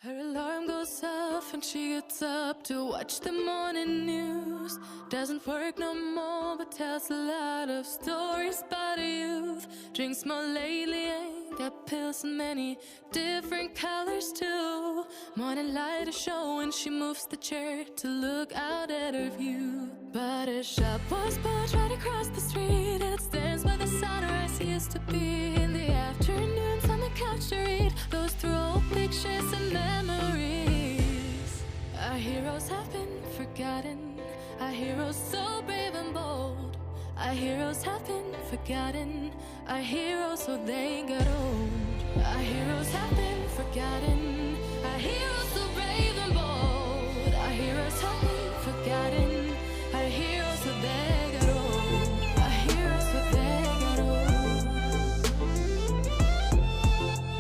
Her alarm goes off and she gets up to watch the morning news. Doesn't work no more but tells a lot of stories about her youth. Drinks more lately, ain't got pills in many different colors too. Morning light is showing, she moves the chair to look out at her view. But her shop was built right across the street, and it stands where the sunrise used to be. In the afternoons on the couch to read, goes through old pictures and memories. Our heroes have been forgotten, our heroes so brave and bold. Our heroes have been forgotten, our heroes so they got old. Our heroes have been forgotten, our heroes so brave and bold. Our heroes have been forgotten, our heroes so they got old. Our heroes so they got old.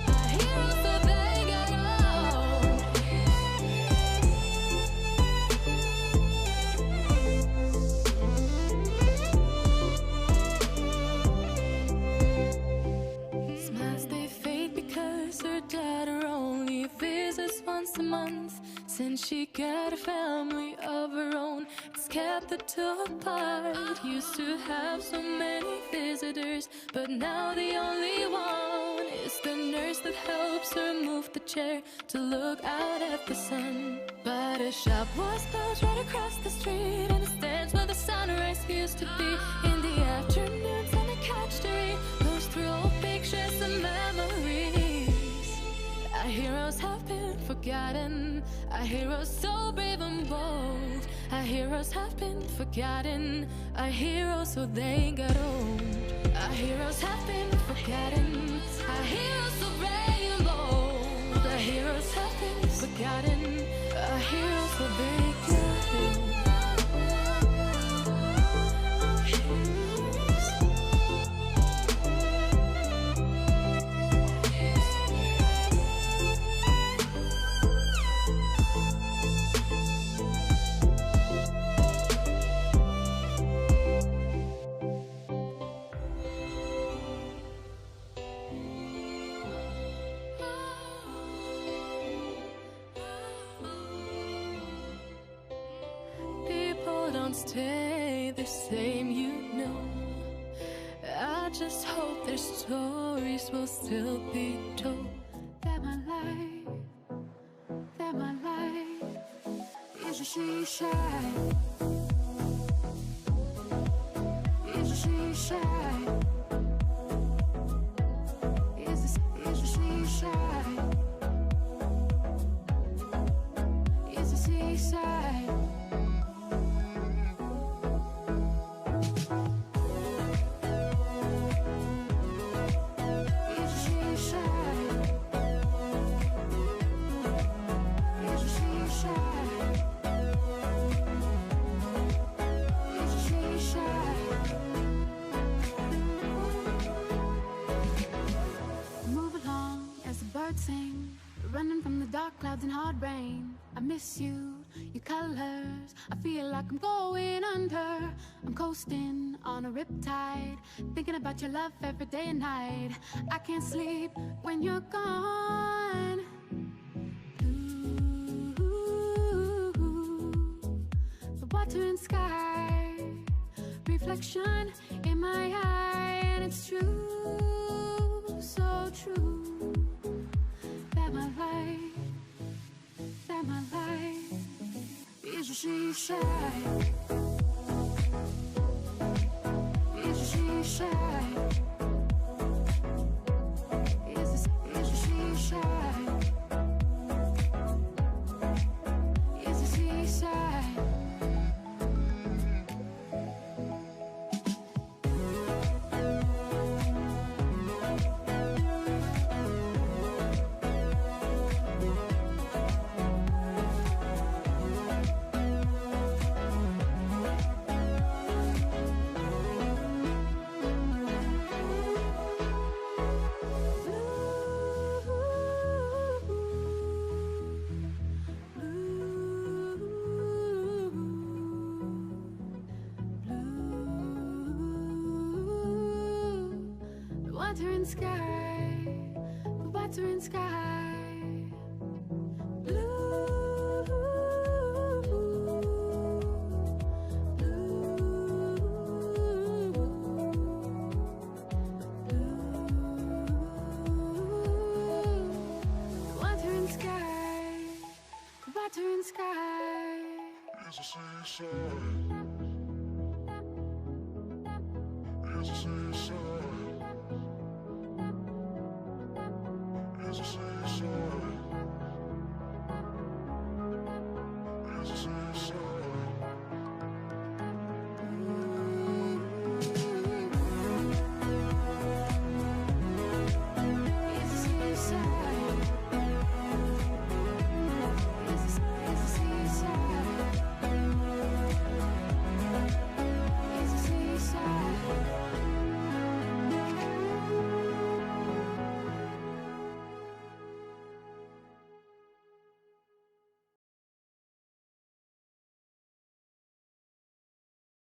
Our heroes so they got old. Smiles they fade because her daughter only visits once a month. Since she got a family of her own, it's kept the two apart. Used to have so many visitors, but now the only one is the nurse that helps her move the chair to look out at the sun. But her shop was built right across the street, and it stands where the sunrise used to be. In the afternoons on the couch to read, goes through old pictures and memories. Our heroes have been forgotten, our heroes so brave and bold. Our heroes have been forgotten, our heroes so they got old. Our heroes have been forgotten, our heroes so brave and bold. Our heroes have been forgotten, our heroes so they got old. Don't stay the same, you know. I just hope their stories will still be told. That my life is a seaside. Is a seaside. Is a seaside. Is a seaside. Running from the dark clouds and hard rain. I miss you, your colors. I feel like I'm going under. I'm coasting on a riptide, thinking about your love every day and night. I can't sleep when you're gone. Ooh, the water and sky, reflection in my eye, and it's true, so true. That my life is a seaside. Is a seaside. Is a seaside. Is a seaside. Water and sky, the water and sky. splattering sky is a seaside. Is a seaside. Is a seaside. Is a seaside.